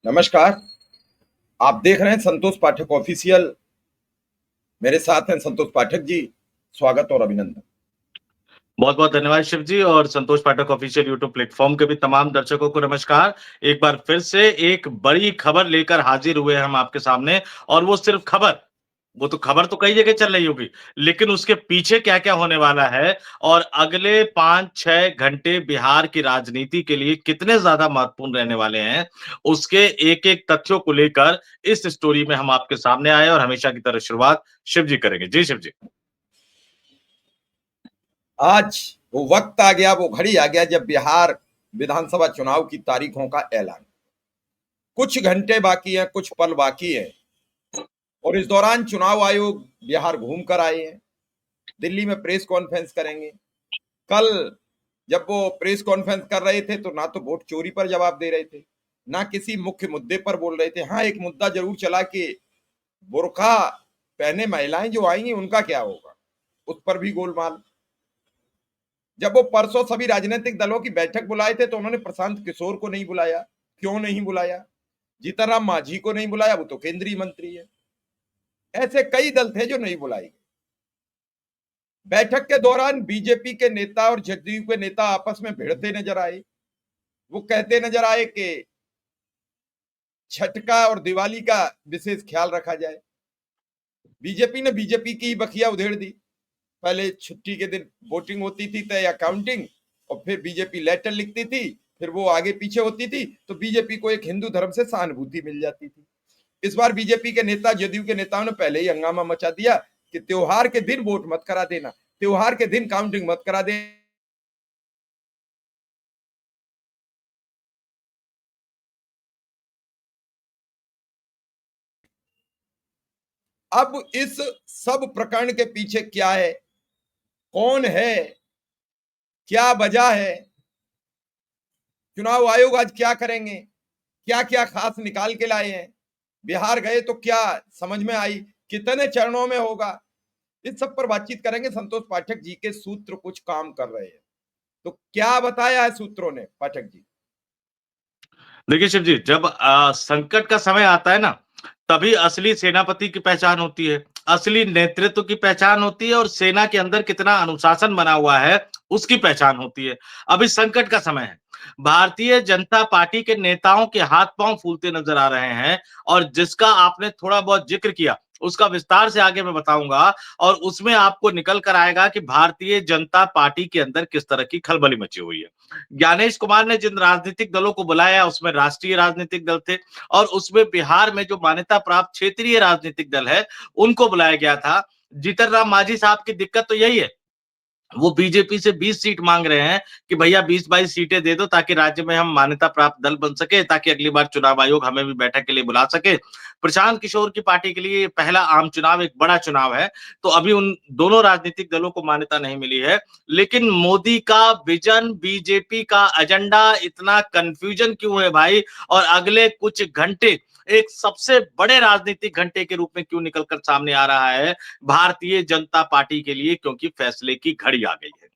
नमस्कार। आप देख रहे हैं संतोष पाठक ऑफिशियल। मेरे साथ हैं संतोष पाठक जी। स्वागत और अभिनंदन। बहुत बहुत धन्यवाद शिव जी और संतोष पाठक ऑफिशियल यूट्यूब प्लेटफॉर्म के भी तमाम दर्शकों को नमस्कार। एक बार फिर से एक बड़ी खबर लेकर हाजिर हुए हम आपके सामने। और वो सिर्फ खबर, वो तो खबर तो कई जगह चल रही होगी, लेकिन उसके पीछे क्या क्या होने वाला है और अगले 5-6 घंटे बिहार की राजनीति के लिए कितने ज्यादा महत्वपूर्ण रहने वाले हैं, उसके एक एक तथ्यों को लेकर इस स्टोरी में हम आपके सामने आए और हमेशा की तरह शुरुआत शिव जी करेंगे। जी शिव जी। आज वो वक्त आ गया, वो घड़ी आ गया जब बिहार विधानसभा चुनाव की तारीखों का ऐलान। कुछ घंटे बाकी हैं, कुछ पल बाकी हैं और इस दौरान चुनाव आयोग बिहार घूम कर आए हैं। दिल्ली में प्रेस कॉन्फ्रेंस करेंगे। कल जब वो प्रेस कॉन्फ्रेंस कर रहे थे तो ना तो वोट चोरी पर जवाब दे रहे थे, ना किसी मुख्य मुद्दे पर बोल रहे थे। हाँ, एक मुद्दा जरूर चला कि बुर्का पहने महिलाएं जो आएंगी उनका क्या होगा, उस पर भी गोलमाल। जब वो परसों सभी राजनीतिक दलों की बैठक बुलाए थे तो उन्होंने प्रशांत किशोर को नहीं बुलाया। क्यों नहीं बुलाया? जीतन राम मांझी को नहीं बुलाया, वो तो केंद्रीय मंत्री है। ऐसे कई दल थे जो नहीं बुलाए गए। बैठक के दौरान बीजेपी के नेता और जदयू के नेता आपस में भिड़ते नजर आए। वो कहते नजर आए कि छठ का और दिवाली का विशेष ख्याल रखा जाए। बीजेपी ने बीजेपी की बखिया उधेड़ दी। पहले छुट्टी के दिन वोटिंग होती थी तय अकाउंटिंग, और फिर बीजेपी लेटर लिखती थी, फिर वो आगे पीछे होती थी तो बीजेपी को एक हिंदू धर्म से सहानुभूति मिल जाती थी। इस बार बीजेपी के नेता, जदयू के नेताओं ने पहले ही हंगामा मचा दिया कि त्योहार के दिन वोट मत करा देना, त्योहार के दिन काउंटिंग मत करा देना। अब इस सब प्रकरण के पीछे क्या है, कौन है, क्या वजह है, चुनाव आयोग आज क्या करेंगे, क्या क्या खास निकाल के लाए हैं, बिहार गए तो क्या समझ में आई, कितने चरणों में होगा, इस सब पर बातचीत करेंगे। संतोष पाठक जी के सूत्र कुछ काम कर रहे हैं, तो क्या बताया है सूत्रों ने पाठक जी? देखिए शिव जी, जब संकट का समय आता है ना, तभी असली सेनापति की पहचान होती है, असली नेतृत्व की पहचान होती है और सेना के अंदर कितना अनुशासन बना हुआ है उसकी पहचान होती है। अभी संकट का समय है। भारतीय जनता पार्टी के नेताओं के हाथ पांव फूलते नजर आ रहे हैं और जिसका आपने थोड़ा बहुत जिक्र किया उसका विस्तार से आगे मैं बताऊंगा और उसमें आपको निकल कर आएगा कि भारतीय जनता पार्टी के अंदर किस तरह की खलबली मची हुई है। ज्ञानेश कुमार ने जिन राजनीतिक दलों को बुलाया उसमें राष्ट्रीय राजनीतिक दल थे और उसमें बिहार में जो मान्यता प्राप्त क्षेत्रीय राजनीतिक दल है उनको बुलाया गया था। जीतन राम मांझी साहब की दिक्कत तो यही है, वो बीजेपी से 20 सीट मांग रहे हैं कि भैया 20-22 सीटें दे दो ताकि राज्य में हम मान्यता प्राप्त दल बन सके, ताकि अगली बार चुनाव आयोग हमें भी बैठक के लिए बुला सके। प्रशांत किशोर की पार्टी के लिए पहला आम चुनाव एक बड़ा चुनाव है, तो अभी उन दोनों राजनीतिक दलों को मान्यता नहीं मिली है। लेकिन मोदी का विजन, बीजेपी का एजेंडा, इतना कंफ्यूजन क्यों है भाई? और अगले कुछ घंटे एक सबसे बड़े राजनीतिक घंटे के रूप में क्यों निकलकर सामने आ रहा है भारतीय जनता पार्टी के लिए? क्योंकि फैसले की घड़ी आ गई है।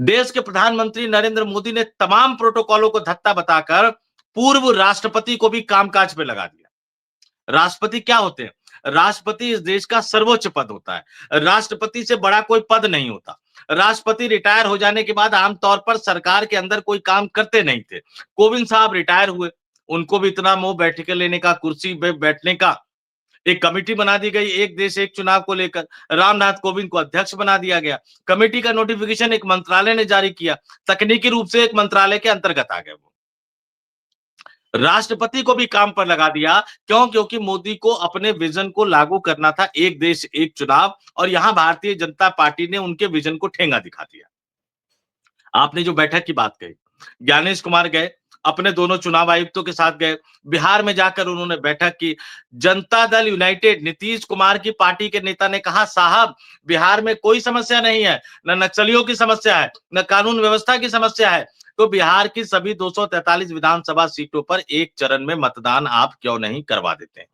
देश के प्रधानमंत्री नरेंद्र मोदी ने तमाम प्रोटोकॉलों को धत्ता बताकर पूर्व राष्ट्रपति को भी कामकाज पे लगा दिया। राष्ट्रपति क्या होते हैं? राष्ट्रपति इस देश का सर्वोच्च पद होता है। राष्ट्रपति से बड़ा कोई पद नहीं होता। राष्ट्रपति रिटायर हो जाने के बाद आमतौर पर सरकार के अंदर कोई काम करते नहीं थे। कोविंद साहब रिटायर हुए, उनको भी इतना मोह बैठ के लेने का, कुर्सी पे बैठने का, एक कमेटी बना दी गई एक देश एक चुनाव को लेकर। रामनाथ कोविंद को अध्यक्ष बना दिया गया। कमेटी का नोटिफिकेशन एक मंत्रालय ने जारी किया, तकनीकी रूप से एक मंत्रालय के अंतर्गत आ गया। वो राष्ट्रपति को भी काम पर लगा दिया। क्यों? क्योंकि मोदी को अपने विजन को लागू करना था, एक देश एक चुनाव, और यहां भारतीय जनता पार्टी ने उनके विजन को ठेंगा दिखा दिया। आपने जो बैठक की बात कही, ज्ञानेश कुमार गए, अपने दोनों चुनाव आयुक्तों के साथ गए, बिहार में जाकर उन्होंने बैठक की। जनता दल यूनाइटेड नीतीश कुमार की पार्टी के नेता ने कहा, साहब बिहार में कोई समस्या नहीं है, न नक्सलियों की समस्या है, न कानून व्यवस्था की समस्या है, तो बिहार की सभी 243 विधानसभा सीटों पर एक चरण में मतदान आप क्यों नहीं करवा देते हैं?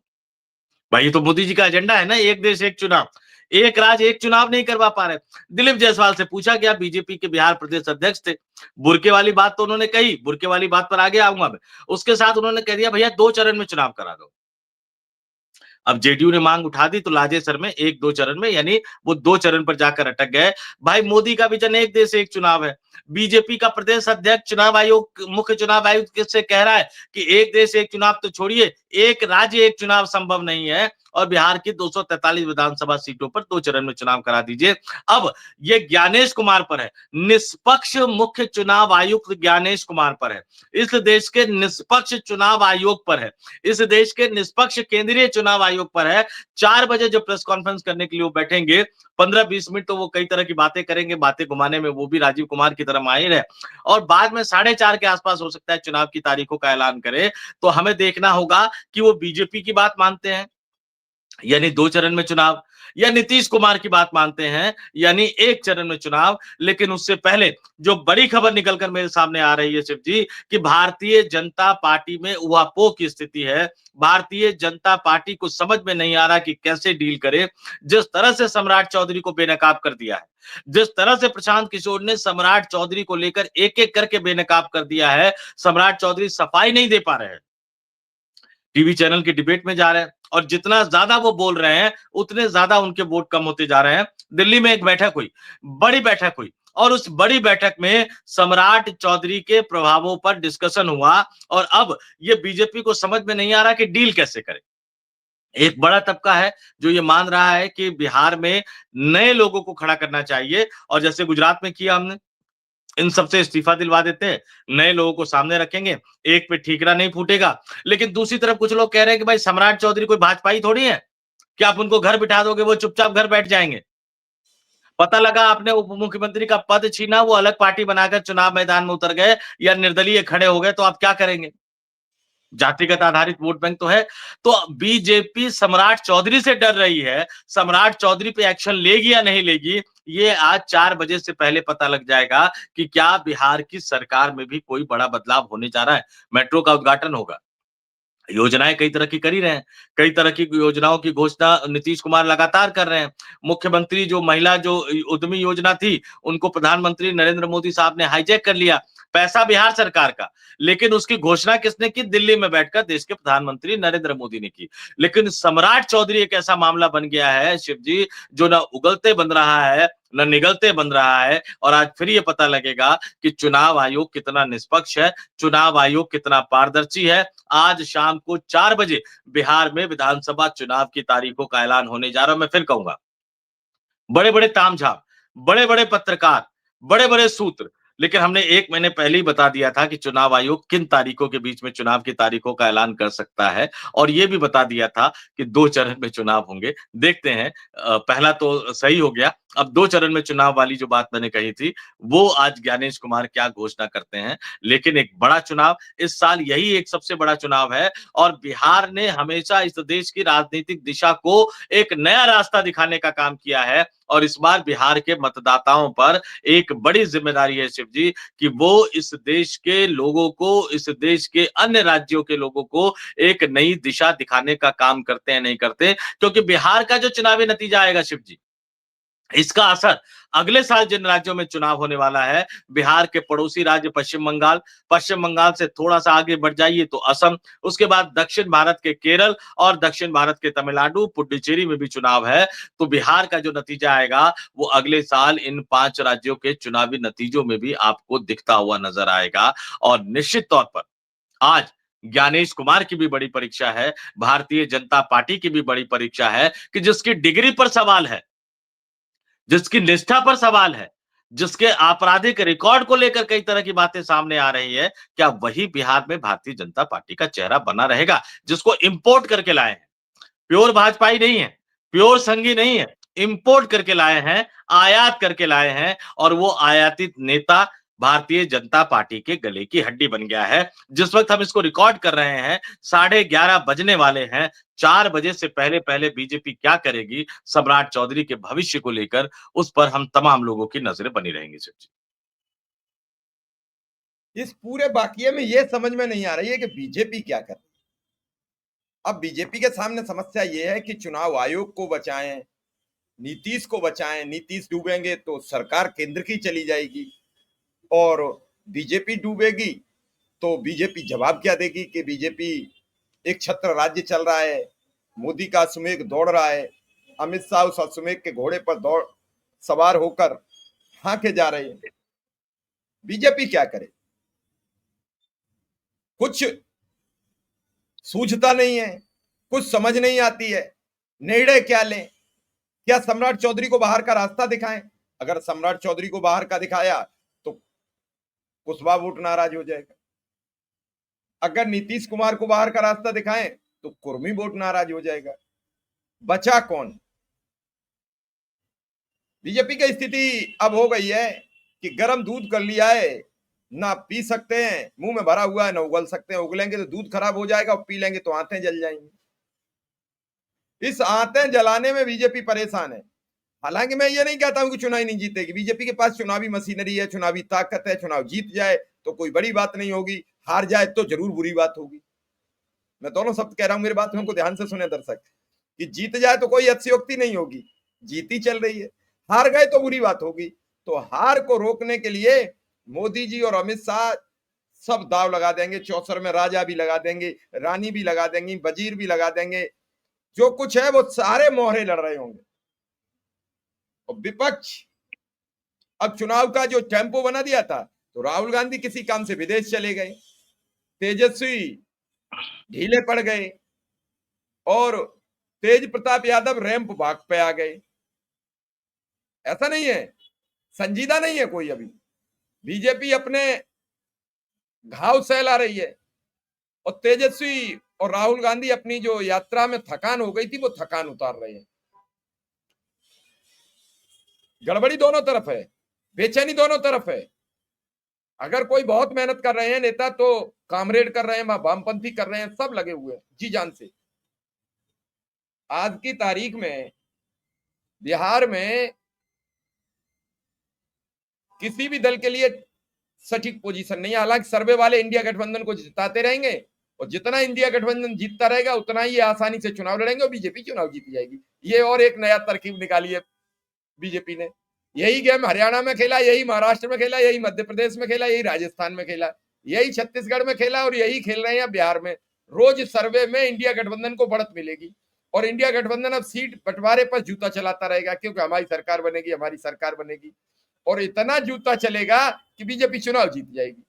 भाई ये तो मोदी जी का एजेंडा है ना, एक देश एक चुनाव। एक राज्य एक चुनाव नहीं करवा पा रहे। दिलीप जायसवाल से पूछा गया, बीजेपी के बिहार प्रदेश अध्यक्ष थे, बुरके वाली बात तो उन्होंने कही, बुरके वाली बात पर आगे आऊंगा मैं। उसके साथ उन्होंने कह दिया भैया 2 चरण में चुनाव करा दो। अब जेडीयू ने मांग उठा दी तो लाजेसर में 1-2 चरण में, यानी वो 2 चरण पर जाकर अटक गए। भाई मोदी का विजन एक देश एक चुनाव है। बीजेपी का प्रदेश अध्यक्ष चुनाव आयोग, मुख्य चुनाव आयुक्त से कह रहा है कि एक देश एक चुनाव तो छोड़िए, एक राज्य एक चुनाव संभव नहीं है और बिहार की 243 विधानसभा सीटों पर 2 चरण में चुनाव करा दीजिए। अब ये ज्ञानेश कुमार पर है, निष्पक्ष मुख्य चुनाव आयुक्त ज्ञानेश कुमार पर है, इस देश के निष्पक्ष चुनाव आयोग पर है, इस देश के निष्पक्ष केंद्रीय चुनाव आयोग पर है। 4 बजे जब प्रेस कॉन्फ्रेंस करने के लिए वो बैठेंगे, 15-20 मिनट तो वो कई तरह की बातें करेंगे, बातें घुमाने में वो भी राजीव कुमार की तरह माहिर है, और बाद में 4:30 के आसपास हो सकता है चुनाव की तारीखों का ऐलान करे। तो हमें देखना होगा कि वो बीजेपी की बात मानते हैं, यानी 2 चरण में चुनाव, या नीतीश कुमार की बात मानते हैं यानी 1 चरण में चुनाव। लेकिन उससे पहले जो बड़ी खबर निकलकर मेरे सामने आ रही है शिव जी, कि भारतीय जनता पार्टी में ऊहापोह की स्थिति है। भारतीय जनता पार्टी को समझ में नहीं आ रहा कि कैसे डील करे। जिस तरह से सम्राट चौधरी को बेनकाब कर दिया है, जिस तरह से प्रशांत किशोर ने सम्राट चौधरी को लेकर एक-एक करके बेनकाब कर दिया है, सम्राट चौधरी सफाई नहीं दे पा रहे हैं। टीवी चैनल की डिबेट में जा रहे हैं और जितना ज्यादा वो बोल रहे हैं उतने ज्यादा उनके वोट कम होते जा रहे हैं। दिल्ली में एक बैठक हुई, बड़ी बैठक हुई, और उस बड़ी बैठक में सम्राट चौधरी के प्रभावों पर डिस्कशन हुआ, और अब ये बीजेपी को समझ में नहीं आ रहा कि डील कैसे करे। एक बड़ा तबका है जो ये मान रहा है कि बिहार में नए लोगों को खड़ा करना चाहिए, और जैसे गुजरात में किया हमने, इन सबसे इस्तीफा दिलवा देते हैं, नए लोगों को सामने रखेंगे, एक पे ठीकरा नहीं फूटेगा। लेकिन दूसरी तरफ कुछ लोग कह रहे हैं कि भाई सम्राट चौधरी कोई भाजपाई थोड़ी है, कि आप उनको घर बिठा दोगे वो चुपचाप घर बैठ जाएंगे। पता लगा आपने उप मुख्यमंत्री का पद छीना, वो अलग पार्टी बनाकर चुनाव मैदान में उतर गए या निर्दलीय खड़े हो गए, तो आप क्या करेंगे? जातिगत आधारित वोट बैंक तो है। तो बीजेपी सम्राट चौधरी से डर रही है, सम्राट चौधरी पे एक्शन लेगी या नहीं लेगी, ये आज 4 बजे से पहले पता लग जाएगा कि क्या बिहार की सरकार में भी कोई बड़ा बदलाव होने जा रहा है। मेट्रो का उद्घाटन होगा, योजनाएं कई तरह की कर ही रहे हैं, कई तरह की योजनाओं की घोषणा नीतीश कुमार लगातार कर रहे हैं। मुख्यमंत्री जो महिला जो उद्यमी योजना थी, उनको प्रधानमंत्री नरेंद्र मोदी साहब ने हाईजैक कर लिया, पैसा बिहार सरकार का, लेकिन उसकी घोषणा किसने की? दिल्ली में बैठकर देश के प्रधानमंत्री नरेंद्र मोदी ने की। लेकिन सम्राट चौधरी एक ऐसा मामला बन गया है शिव जी, जो न उगलते बन रहा है, न निगलते बन रहा है, और आज फिर ये पता लगेगा कि चुनाव आयोग कितना निष्पक्ष है, चुनाव आयोग कितना पारदर्शी है। आज शाम को 4 बजे बिहार में विधानसभा चुनाव की तारीखों का ऐलान होने जा रहा है। मैं फिर कहूंगा, बड़े-बड़े तामझाम, बड़े-बड़े पत्रकार, बड़े-बड़े सूत्र, लेकिन हमने 1 महीने पहले ही बता दिया था कि चुनाव आयोग किन तारीखों के बीच में चुनाव की तारीखों का ऐलान कर सकता है, और ये भी बता दिया था कि 2 चरण में चुनाव होंगे। देखते हैं, पहला तो सही हो गया, अब 2 चरण में चुनाव वाली जो बात मैंने कही थी, वो आज ज्ञानेश कुमार क्या घोषणा करते हैं। लेकिन एक बड़ा चुनाव, इस साल यही एक सबसे बड़ा चुनाव है, और बिहार ने हमेशा इस देश की राजनीतिक दिशा को एक नया रास्ता दिखाने का काम किया है, और इस बार बिहार के मतदाताओं पर एक बड़ी जिम्मेदारी है शिव जी, कि वो इस देश के लोगों को, इस देश के अन्य राज्यों के लोगों को एक नई दिशा दिखाने का काम करते हैं, नहीं करते। क्योंकि बिहार का जो चुनावी नतीजा आएगा शिव जी, इसका असर अगले साल जिन राज्यों में चुनाव होने वाला है, बिहार के पड़ोसी राज्य पश्चिम बंगाल, पश्चिम बंगाल से थोड़ा-सा आगे बढ़ जाइए तो असम, उसके बाद दक्षिण भारत के केरल और दक्षिण भारत के तमिलनाडु, पुडुचेरी में भी चुनाव है। तो बिहार का जो नतीजा आएगा, वो अगले साल इन 5 राज्यों के चुनावी नतीजों में भी आपको दिखता हुआ नज़र आएगा। और निश्चित तौर पर आज ज्ञानेश कुमार की भी बड़ी परीक्षा है, भारतीय जनता पार्टी की भी बड़ी परीक्षा है, कि जिसकी डिग्री पर सवाल है, जिसकी निष्ठा पर सवाल है, जिसके आपराधिक रिकॉर्ड को लेकर कई तरह की बातें सामने आ रही है, क्या वही बिहार में भारतीय जनता पार्टी का चेहरा बना रहेगा, जिसको इंपोर्ट करके लाए हैं? प्योर भाजपाई नहीं है, प्योर संघी नहीं है, इंपोर्ट करके लाए हैं, आयात करके लाए हैं, और वो आयातित नेता भारतीय जनता पार्टी के गले की हड्डी बन गया है। जिस वक्त हम इसको रिकॉर्ड कर रहे हैं, 11:30 बजने वाले हैं। 4 बजे से पहले-पहले बीजेपी क्या करेगी सम्राट चौधरी के भविष्य को लेकर, उस पर हम तमाम लोगों की नजरें बनी रहेंगी शिव जी। इस पूरे वाकये में ये समझ में नहीं आ रही है कि बीजेपी क्या कर रही है। अब बीजेपी के सामने समस्या ये है कि चुनाव आयोग को बचाएं, नीतीश को बचाएं, नीतीश डूबेंगे तो सरकार केंद्र की चली जाएगी, और बीजेपी डूबेगी तो बीजेपी जवाब क्या देगी कि बीजेपी एक छत्र राज्य चल रहा है, मोदी का अश्वमेध दौड़ रहा है, अमित शाह उस अश्वमेध के घोड़े पर दौड़ सवार होकर हांके जा रहे हैं। बीजेपी क्या करे? कुछ सूझता नहीं है, कुछ समझ नहीं आती है, निर्णय क्या लें? क्या सम्राट चौधरी को बाहर का रास्ता दिखाएं? अगर सम्राट चौधरी को बाहर का दिखाया तो कुशवाहा वोट नाराज हो जाएगा। अगर नीतीश कुमार को बाहर का रास्ता दिखाएं तो कुर्मी वोट नाराज हो जाएगा। बचा कौन? बीजेपी की स्थिति अब हो गई है कि गर्म दूध कर लिया है, ना पी सकते हैं, मुंह में भरा हुआ है, ना उगल सकते हैं। उगलेंगे तो दूध खराब हो जाएगा और पी लेंगे तो आंतें जल जाएंगी। इस आंतें जलाने में बीजेपी परेशान है। हालांकि मैं ये नहीं कहता हूं कि चुनाव नहीं जीतेगी, बीजेपी के पास चुनावी मशीनरी है, चुनावी ताकत है। चुनाव जीत जाए तो कोई बड़ी बात नहीं होगी, हार जाए तो जरूर बुरी बात होगी। मैं दोनों शब्द कह रहा हूं, मेरी बात हमको ध्यान से सुने दर्शक, कि जीत जाए तो कोई अतिशयोक्ति नहीं होगी, जीती चल रही है। हार गए तो बुरी बात होगी। तो हार को रोकने के लिए मोदी जी और अमित शाह सब दाव लगा देंगे, चौसर में राजा भी लगा देंगे, रानी भी लगा देंगी, वजीर भी लगा देंगे, जो कुछ है वो सारे मोहरे लड़ रहे होंगे। और विपक्ष अब चुनाव का जो टेम्पो बना दिया था, तो राहुल गांधी किसी काम से विदेश चले गए, तेजस्वी ढीले पड़ गए, और तेज प्रताप यादव रैंप भाग पे आ गए। ऐसा नहीं है, संजीदा नहीं है कोई अभी। बीजेपी अपने घाव सहला रही है, और तेजस्वी और राहुल गांधी अपनी जो यात्रा में थकान हो गई थी वो थकान उतार रहे हैं। गड़बड़ी दोनों तरफ है, बेचैनी दोनों तरफ है। अगर कोई बहुत मेहनत कर रहे हैं नेता, तो कामरेड कर रहे हैं, वामपंथी कर रहे हैं, सब लगे हुए हैं जी जान से। आज की तारीख में बिहार में किसी भी दल के लिए सटीक पोजीशन नहीं है। हालांकि सर्वे वाले इंडिया गठबंधन को जिताते रहेंगे, और जितना इंडिया गठबंधन जीतता रहेगा उतना ही आसानी से चुनाव लड़ेंगे और बीजेपी चुनाव जीत जाएगी। ये और एक नया तरकीब निकाली है बीजेपी ने। यही गेम हरियाणा में खेला, यही महाराष्ट्र में खेला, यही मध्य प्रदेश में खेला, यही राजस्थान में खेला, यही छत्तीसगढ़ में खेला, और यही खेल रहे हैं बिहार में। रोज सर्वे में इंडिया गठबंधन को बढ़त मिलेगी, और इंडिया गठबंधन अब सीट बंटवारे पर जूता चलाता रहेगा, क्योंकि हमारी सरकार बनेगी, हमारी सरकार बनेगी, और इतना जूता चलेगा कि बीजेपी चुनाव जीत जाएगी।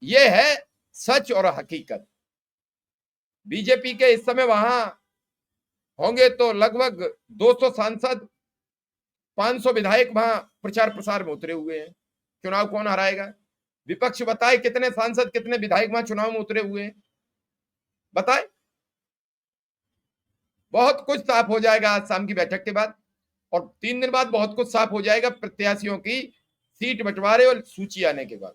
यह है सच और हकीकत। बीजेपी के इस समय वहां होंगे तो लगभग 200 सांसद, 500 विधायक वहां प्रचार प्रसार में उतरे हुए हैं। चुनाव कौन हराएगा? विपक्ष बताए कितने सांसद, कितने विधायक वहां चुनाव में उतरे हुए हैं, बताए। बहुत कुछ साफ हो जाएगा आज शाम की बैठक के बाद, और 3 दिन बाद बहुत कुछ साफ हो जाएगा प्रत्याशियों की सीट बंटवारे और सूची आने के बाद।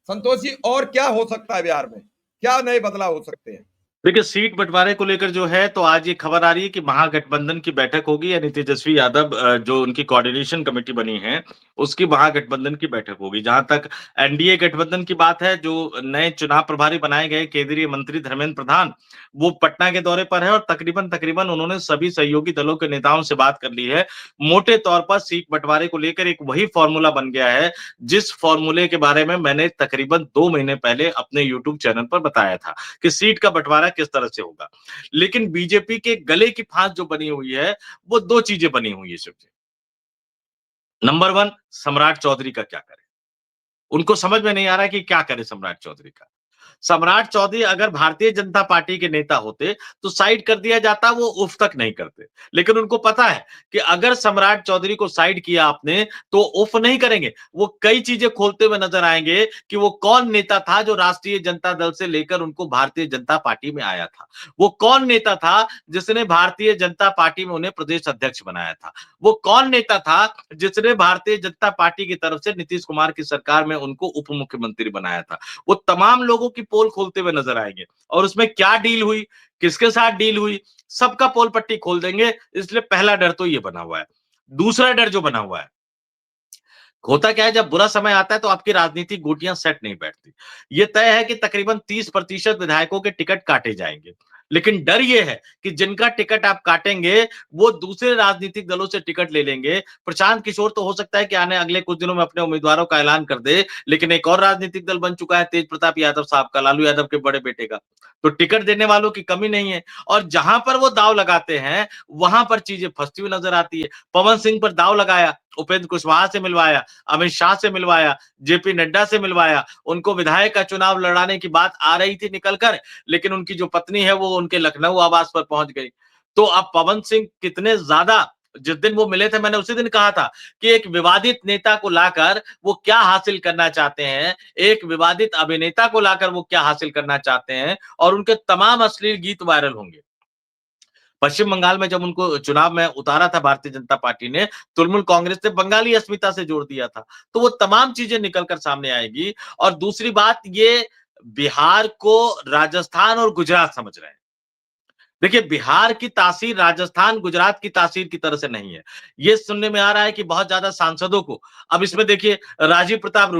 संतोष जी, और क्या हो सकता है बिहार में? क्या नए बदलाव हो सकते हैं? देखिए, सीट बंटवारे को लेकर जो है, तो आज ये खबर आ रही है कि महागठबंधन की बैठक होगी, यानी तेजस्वी यादव जो उनकी कोऑर्डिनेशन कमेटी बनी है, उसकी महागठबंधन की बैठक होगी। जहां तक एनडीए गठबंधन की बात है, जो नए चुनाव प्रभारी बनाए गए केंद्रीय मंत्री धर्मेंद्र प्रधान, वो पटना के दौरे पर है, और तकरीबन उन्होंने सभी सहयोगी दलों के नेताओं से बात कर ली है। मोटे तौर पर सीट बंटवारे को लेकर एक वही फॉर्मूला बन गया है, जिस फॉर्मूले के बारे में मैंने तकरीबन 2 महीने पहले अपने यूट्यूब चैनल पर बताया था कि सीट का बंटवारा किस तरह से होगा। लेकिन बीजेपी के गले की फांस जो बनी हुई है, वो 2 चीजें बनी हुई है सिर्फ। नंबर 1, सम्राट चौधरी का क्या करें? उनको समझ में नहीं आ रहा है कि क्या करे सम्राट चौधरी का। सम्राट चौधरी अगर भारतीय जनता पार्टी के नेता होते तो साइड कर दिया जाता, वो उफ तक नहीं करते। लेकिन उनको पता है कि अगर सम्राट चौधरी को साइड किया आपने तो उफ नहीं करेंगे। वो कई चीजें खोलते हुए नजर आएंगे कि वो कौन नेता था जो राष्ट्रीय जनता दल से लेकर उनको भारतीय जनता पार्टी में आया था। वो कौन नेता था जिसने भारतीय जनता पार्टी में उन्हें प्रदेश अध्यक्ष बनाया था। वो कौन नेता था जिसने भारतीय जनता पार्टी की तरफ से नीतीश कुमार की सरकार में उनको उप मुख्यमंत्री बनाया था। वो तमाम लोगों की पोल खोलते हुए नजर आएंगे, और उसमें क्या डील हुई, किसके साथ डील हुई, सबका पोल पट्टी खोल देंगे। इसलिए पहला डर तो ये बना हुआ है। दूसरा डर जो बना हुआ है, होता क्या है, जब बुरा समय आता है तो आपकी राजनीतिक गोटियां सेट नहीं बैठती। ये तय है कि तकरीबन 30% विधायकों के टिकट काटे जाएंगे। लेकिन डर ये है कि जिनका टिकट आप काटेंगे वो दूसरे राजनीतिक दलों से टिकट ले लेंगे। प्रशांत किशोर तो हो सकता है कि आने अगले कुछ दिनों में अपने उम्मीदवारों का ऐलान कर दे, लेकिन एक और राजनीतिक दल बन चुका है तेज प्रताप यादव साहब का, लालू यादव के बड़े बेटे का। तो टिकट देने वालों की कमी नहीं है, और जहां पर वो दाव लगाते हैं वहां पर चीजें फंसती हुई नजर आती है। पवन सिंह पर दाव लगाया, उपेंद्र कुशवाहा से मिलवाया, अमित शाह से मिलवाया, जेपी नड्डा से मिलवाया, उनको विधायक का चुनाव लड़ाने की बात आ रही थी निकलकर, लेकिन उनकी जो पत्नी है वो उनके लखनऊ आवास पर पहुंच गई। तो अब पवन सिंह कितने ज्यादा, जिस दिन वो मिले थे मैंने उसी दिन कहा था कि एक विवादित नेता को लाकर वो क्या हासिल करना चाहते हैं, एक विवादित अभिनेता को लाकर वो क्या हासिल करना चाहते हैं, और उनके तमाम अश्लील गीत वायरल होंगे। पश्चिम बंगाल में जब उनको चुनाव में उतारा था भारतीय जनता पार्टी ने, तृणमूल कांग्रेस ने बंगाली अस्मिता से जोड़ दिया था। तो वो तमाम चीजें निकल कर सामने आएगी। और दूसरी बात, ये बिहार को राजस्थान और गुजरात समझ रहे हैं। देखिए, बिहार की तासीर राजस्थान, गुजरात की तासीर की तरह से नहीं है। ये सुनने में आ रहा है कि बहुत ज्यादा सांसदों को, अब इसमें देखिए राजीव प्रताप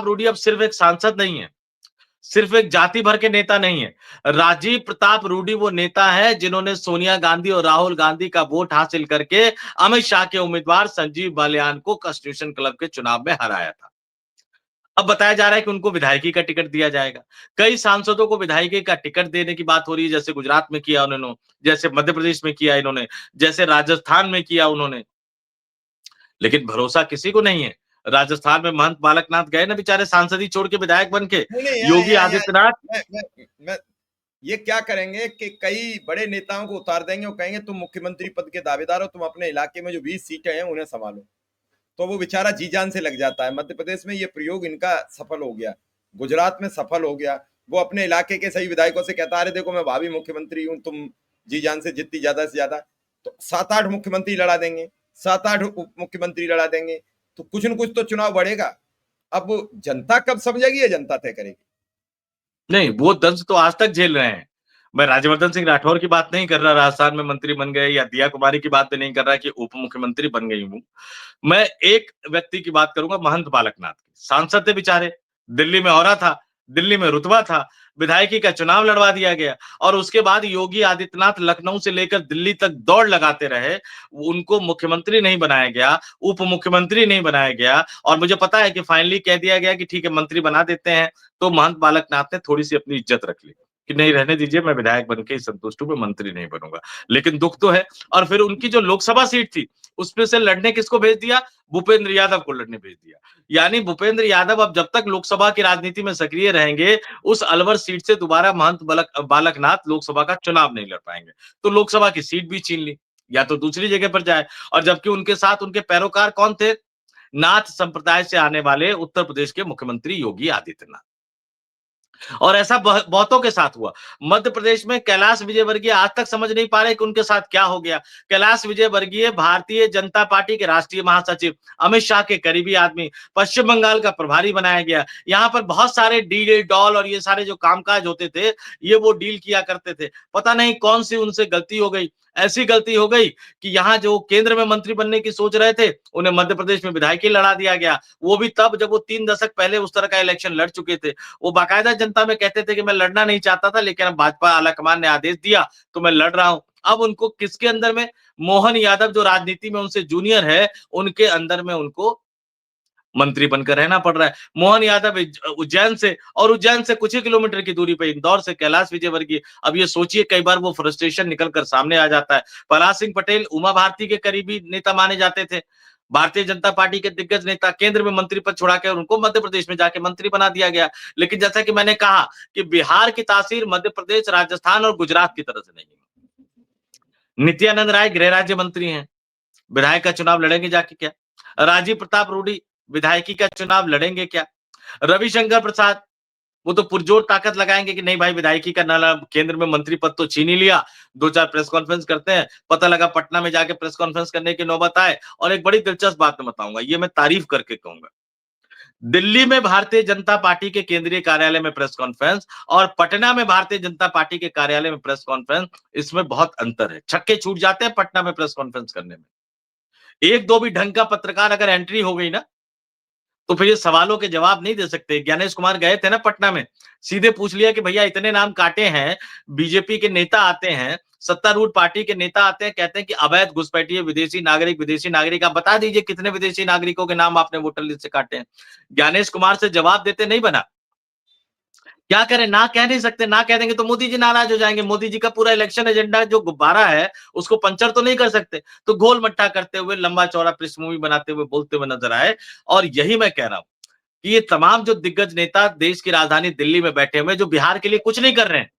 रूडी अब सिर्फ एक सांसद नहीं है, सिर्फ एक जाति भर के नेता नहीं है। राजीव प्रताप रूडी वो नेता है जिन्होंने सोनिया गांधी और राहुल गांधी का वोट हासिल करके अमित शाह के उम्मीदवार संजीव बालियान को कॉन्स्टिट्यूशन क्लब के चुनाव में हराया था। अब बताया जा रहा है कि उनको विधायकी का टिकट दिया जाएगा। कई सांसदों को विधायकी का टिकट देने की बात हो रही है, जैसे गुजरात में किया उन्होंने, जैसे मध्य प्रदेश में किया इन्होंने, जैसे राजस्थान में किया उन्होंने। लेकिन भरोसा किसी को नहीं है। राजस्थान में महंत बालकनाथ गए ना बेचारे, सांसद ही छोड़ के विधायक बन के। नहीं नहीं, योगी आदित्यनाथ, मैं ये क्या करेंगे कि कई बड़े नेताओं को उतार देंगे और कहेंगे तुम मुख्यमंत्री पद के दावेदार हो, तुम अपने इलाके में जो 20 सीटें हैं उन्हें संभालो। तो वो बेचारा जी जान से लग जाता है। मध्य प्रदेश में ये प्रयोग इनका सफल हो गया, गुजरात में सफल हो गया। वो अपने इलाके के सही विधायकों से कहता है देखो मैं भावी मुख्यमंत्री हूं, तुम जी जान से जितनी ज्यादा से ज्यादा, तो 7-8 मुख्यमंत्री लड़ा देंगे, 7-8 उप मुख्यमंत्री लड़ा देंगे, तो कुछ न कुछ तो चुनाव बढ़ेगा। अब जनता कब समझेगी, ये जनता तय करेगी। नहीं, वो दर्द तो आज तक झेल रहे हैं। मैं राज्यवर्धन सिंह राठौर की बात नहीं कर रहा, राजस्थान में मंत्री बन गए, या दिया कुमारी की बात भी नहीं कर रहा कि उप मुख्यमंत्री बन गई हूँ। मैं एक व्यक्ति की बात करूंगा, महंत बालकनाथ की। सांसद थे बेचारे, दिल्ली में औरा था, दिल्ली में रुतबा था, विधायकी का चुनाव लड़वा दिया गया, और उसके बाद योगी आदित्यनाथ लखनऊ से लेकर दिल्ली तक दौड़ लगाते रहे। उनको मुख्यमंत्री नहीं बनाया गया, उप मुख्यमंत्री नहीं बनाया गया, और मुझे पता है कि फाइनली कह दिया गया कि ठीक है मंत्री बना देते हैं। तो महंत बालकनाथ ने थोड़ी सी अपनी इज्जत रख ली कि नहीं, रहने दीजिए, मैं विधायक बन के ही संतुष्ट हूं, मैं मंत्री नहीं बनूंगा। लेकिन दुख तो है। और फिर उनकी जो लोकसभा सीट थी उसमें से लड़ने किसको भेज दिया? भूपेंद्र यादव को लड़ने भेज दिया। यानी भूपेंद्र यादव अब जब तक लोकसभा की राजनीति में सक्रिय रहेंगे, उस अलवर सीट से दोबारा महंत बालकनाथ लोकसभा का चुनाव नहीं लड़ पाएंगे। तो लोकसभा की सीट भी छीन ली, या तो दूसरी जगह पर जाए। और जबकि उनके साथ उनके पैरोकार कौन थे? नाथ संप्रदाय से आने वाले उत्तर प्रदेश के मुख्यमंत्री योगी आदित्यनाथ। और ऐसा बहुतों के साथ हुआ। मध्य प्रदेश में कैलाश विजयवर्गीय आज तक समझ नहीं पा रहे कि उनके साथ क्या हो गया। कैलाश विजयवर्गीय भारतीय जनता पार्टी के राष्ट्रीय महासचिव, अमित शाह के करीबी आदमी, पश्चिम बंगाल का प्रभारी बनाया गया। यहाँ पर बहुत सारे डील डॉल और ये सारे जो कामकाज होते थे, ये वो डील किया करते थे। पता नहीं कौन सी उनसे गलती हो गई, ऐसी गलती हो गई कि यहाँ जो केंद्र में मंत्री बनने की सोच रहे थे, उन्हें मध्य प्रदेश में विधायकी लड़ा दिया गया। वो भी तब जब वो 3 दशक पहले उस तरह का इलेक्शन लड़ चुके थे। वो बाकायदा जनता में कहते थे कि मैं लड़ना नहीं चाहता था, लेकिन अब भाजपा आलाकमान ने आदेश दिया तो मैं लड़ रहा हूं। अब उनको किसके अंदर में? मोहन यादव जो राजनीति में उनसे जूनियर है, उनके अंदर में उनको मंत्री बनकर रहना पड़ रहा है। मोहन यादव उज्जैन से, और उज्जैन से कुछ ही किलोमीटर की दूरी पे इंदौर से कैलाश विजयवर्गीय। अब ये सोचिए, कई बार वो फ्रस्ट्रेशन निकलकर सामने आ जाता है। प्रहलाद सिंह पटेल उमा भारती के करीबी नेता माने जाते थे, भारतीय जनता पार्टी के दिग्गज नेता, केंद्र में मंत्री पद छुड़ा के उनको मध्य प्रदेश में जाके मंत्री बना दिया गया। लेकिन जैसा कि मैंने कहा कि बिहार की तासीर मध्य प्रदेश, राजस्थान और गुजरात की तरह से नहीं है। नित्यानंद राय गृह राज्य मंत्री हैं, विधायक का चुनाव लड़ेंगे जाके क्या? राजीव प्रताप रूडी विधायकी का चुनाव लड़ेंगे क्या? रविशंकर प्रसाद वो तो पुरजोर ताकत लगाएंगे कि नहीं भाई, विधायकी का नाला, केंद्र में मंत्री पद तो छीन ही लिया, 2-4 प्रेस कॉन्फ्रेंस करते हैं। पता लगा पटना में जाके प्रेस कॉन्फ्रेंस करने की नौबत आए। और एक बड़ी दिलचस्प बात मैं बताऊंगा, ये मैं तारीफ करके कहूंगा। दिल्ली में भारतीय जनता पार्टी के केंद्रीय कार्यालय में प्रेस कॉन्फ्रेंस और पटना में भारतीय जनता पार्टी के कार्यालय में प्रेस कॉन्फ्रेंस, इसमें बहुत अंतर है। छक्के छूट जाते हैं पटना में प्रेस कॉन्फ्रेंस करने में। एक दो भी ढंग का पत्रकार अगर एंट्री हो गई ना, तो फिर ये सवालों के जवाब नहीं दे सकते। ज्ञानेश कुमार गए थे ना पटना में, सीधे पूछ लिया कि भैया इतने नाम काटे हैं, बीजेपी के नेता आते हैं, सत्तारूढ़ पार्टी के नेता आते हैं, कहते हैं कि अवैध घुसपैठिए, विदेशी नागरिक, आप बता दीजिए कितने विदेशी नागरिकों के नाम आपने वोटर लिस्ट से काटे हैं। ज्ञानेश कुमार से जवाब देते नहीं बना। क्या करें, ना कह नहीं सकते, ना कह देंगे तो मोदी जी नाराज हो जाएंगे। मोदी जी का पूरा इलेक्शन एजेंडा जो गुब्बारा है उसको पंचर तो नहीं कर सकते, तो गोल मट्टा करते हुए लंबा चौड़ा पृष्ठभूमि बनाते हुए बोलते हुए नजर आए। और यही मैं कह रहा हूं कि ये तमाम जो दिग्गज नेता देश की राजधानी दिल्ली में बैठे हुए जो बिहार के लिए कुछ नहीं कर रहे हैं,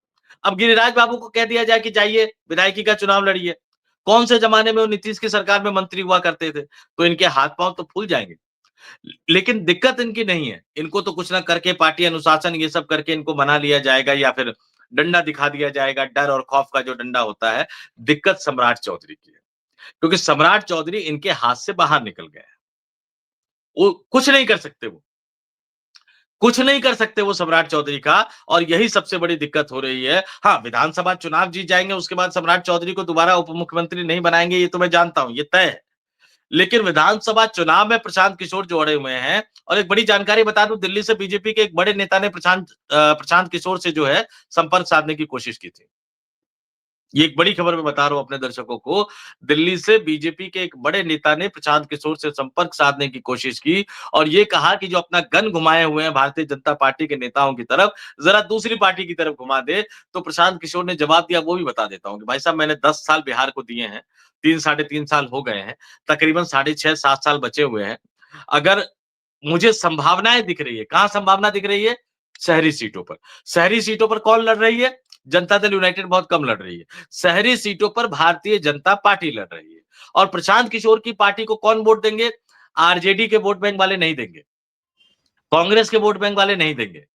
अब गिरिराज बाबू को कह दिया जाए कि जाइए विधायकी का चुनाव लड़िए। कौन से जमाने में वो नीतीश की सरकार में मंत्री हुआ करते थे, तो इनके हाथ पांव तो फूल जाएंगे। लेकिन दिक्कत इनकी नहीं है, इनको तो कुछ ना करके पार्टी अनुशासन ये सब करके इनको बना लिया जाएगा या फिर डंडा दिखा दिया जाएगा, डर और खौफ का जो डंडा होता है। दिक्कत सम्राट चौधरी की है, क्योंकि सम्राट चौधरी इनके हाथ से बाहर निकल गए हैं। वो कुछ नहीं कर सकते, वो कुछ नहीं कर सकते वो सम्राट चौधरी का, और यही सबसे बड़ी दिक्कत हो रही है। हाँ, विधानसभा चुनाव जीत जाएंगे, उसके बाद सम्राट चौधरी को दोबारा उप मुख्यमंत्री नहीं बनाएंगे, ये तो मैं जानता हूं, ये तय है। लेकिन विधानसभा चुनाव में प्रशांत किशोर जो अड़े हुए हैं, और एक बड़ी जानकारी बता दूं, दिल्ली से बीजेपी के एक बड़े नेता ने प्रशांत किशोर से जो है संपर्क साधने की कोशिश की थी। ये एक बड़ी खबर मैं बता रहा हूं अपने दर्शकों को। दिल्ली से बीजेपी के एक बड़े नेता ने प्रशांत किशोर से संपर्क साधने की कोशिश की और ये कहा कि जो अपना गन घुमाए हुए हैं भारतीय जनता पार्टी के नेताओं की तरफ, जरा दूसरी पार्टी की तरफ घुमा दे। तो प्रशांत किशोर ने जवाब दिया, वो भी बता देता हूं कि भाई साहब, मैंने 10 साल बिहार को दिए हैं, 3 साढ़े 3 साल हो गए हैं, तकरीबन साढ़े 6-7 साल बचे हुए हैं। अगर मुझे संभावनाएं दिख रही है, कहां संभावना दिख रही है? शहरी सीटों पर। शहरी सीटों पर कौन लड़ रही है? जनता दल यूनाइटेड बहुत कम लड़ रही है। शहरी सीटों पर भारतीय जनता पार्टी लड़ रही है, और प्रशांत किशोर की पार्टी को कौन वोट देंगे? आरजेडी के वोट बैंक वाले नहीं देंगे, कांग्रेस के वोट बैंक वाले नहीं देंगे,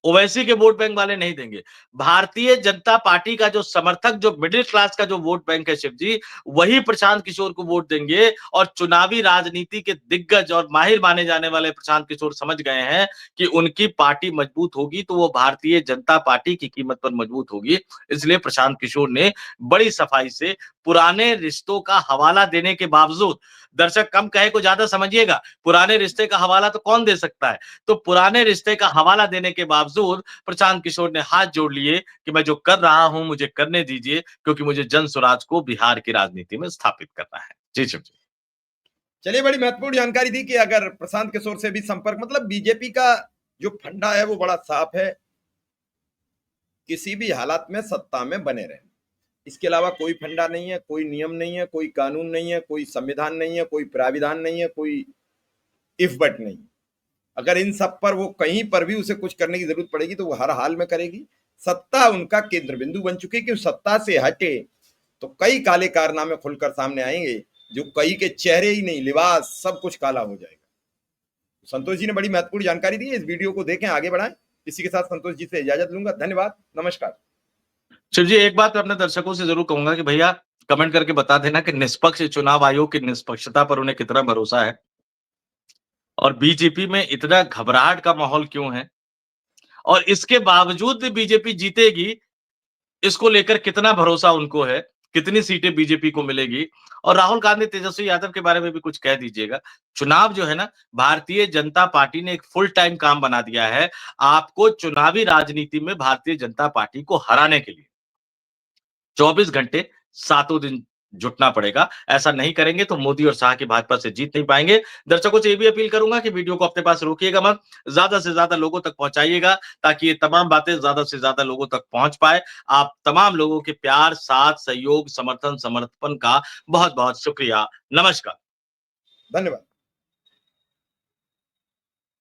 ओवैसी के वोट बैंक वाले नहीं देंगे। भारतीय जनता पार्टी का जो समर्थक, जो मिडिल क्लास का जो वोट बैंक है शिव जी, वही प्रशांत किशोर को वोट देंगे। और चुनावी राजनीति के दिग्गज और माहिर माने जाने वाले प्रशांत किशोर समझ गए हैं कि उनकी पार्टी मजबूत होगी तो वो भारतीय जनता पार्टी की कीमत पर मजबूत होगी। इसलिए प्रशांत किशोर ने बड़ी सफाई से पुराने रिश्तों का हवाला देने के बावजूद, दर्शक कम कहे को ज्यादा समझिएगा, पुराने रिश्ते का हवाला तो कौन दे सकता है, तो पुराने रिश्ते का हवाला देने के बावजूद प्रशांत किशोर ने हाथ जोड़ लिए कि मैं जो कर रहा हूं मुझे करने दीजिए, क्योंकि मुझे जन स्वराज को बिहार की राजनीति में स्थापित करना है। जी शिव जी। चलिए, बड़ी महत्वपूर्ण जानकारी दी कि अगर प्रशांत किशोर से भी संपर्क, मतलब बीजेपी का जो फंडा है वो बड़ा साफ है, किसी भी हालात में सत्ता में बने रहे। इसके अलावा कोई फंडा नहीं है, कोई नियम नहीं है, कोई कानून नहीं है, कोई संविधान नहीं है, कोई प्राविधान नहीं है, कोई इफ बट नहीं। अगर इन सब पर वो कहीं पर भी उसे कुछ करने की जरूरत पड़ेगी तो वो हर हाल में करेगी। सत्ता उनका केंद्र बिंदु बन चुकी है कि सत्ता से हटे तो कई काले कारनामे खुलकर सामने आएंगे, जो कई के चेहरे ही नहीं, लिबास सब कुछ काला हो जाएगा। संतोष जी ने बड़ी महत्वपूर्ण जानकारी दी है। इस वीडियो को देखें, आगे बढ़ाएं। इसी के साथ संतोष जी से इजाजत लूंगा। धन्यवाद, नमस्कार। शिव जी, एक बात मैं अपने दर्शकों से जरूर कहूंगा कि भैया कमेंट करके बता देना कि निष्पक्ष चुनाव आयोग की निष्पक्षता पर उन्हें कितना भरोसा है, और बीजेपी में इतना घबराहट का माहौल क्यों है, और इसके बावजूद भी बीजेपी जीतेगी, इसको लेकर कितना भरोसा उनको है, कितनी सीटें बीजेपी को मिलेगी। और राहुल गांधी तेजस्वी यादव के बारे में भी कुछ कह दीजिएगा। चुनाव जो है ना, भारतीय जनता पार्टी ने एक फुल टाइम काम बना दिया है आपको चुनावी राजनीति में भारतीय जनता पार्टी को हराने के लिए। 24 घंटे सातों दिन जुटना पड़ेगा। ऐसा नहीं करेंगे तो मोदी और शाह की भाजपा से जीत नहीं पाएंगे। दर्शकों से ये भी अपील करूंगा कि वीडियो को अपने पास रोकिएगा मत, ज्यादा से ज्यादा लोगों तक पहुंचाइएगा, ताकि ये तमाम बातें ज्यादा से ज्यादा लोगों तक पहुंच पाए। आप तमाम लोगों के प्यार, साथ, सहयोग, समर्थन, समर्पण का बहुत बहुत शुक्रिया। नमस्कार। धन्यवाद।